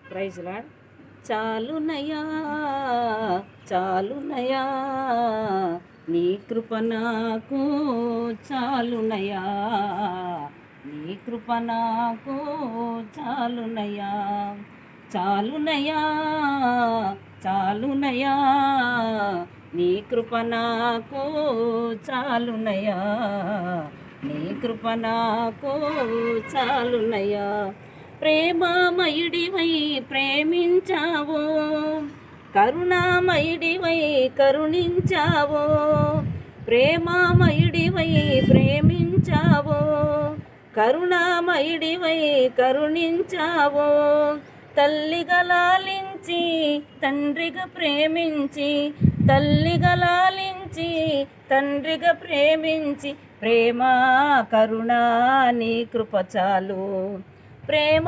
Praise lord. చాలునయా చాలునయా నీ కృప నాకు చాలునయా, నీ కృప నాకు చాలునయా, చాలునయా చాలునయా నీ కృప నాకు చాలునయా, నీ కృప నాకు చాలునయా. ప్రేమామయుడివై ప్రేమించావు, కరుణామయుడివై కరుణించావు, ప్రేమామయుడివై ప్రేమించావు, కరుణామయుడివై కరుణించావు. తల్లిగా లాలించి తండ్రిగా ప్రేమించి, తల్లిగా లాలించి తండ్రిగా ప్రేమించి, ప్రేమ కరుణ నీ కృప చాలు, ప్రేమ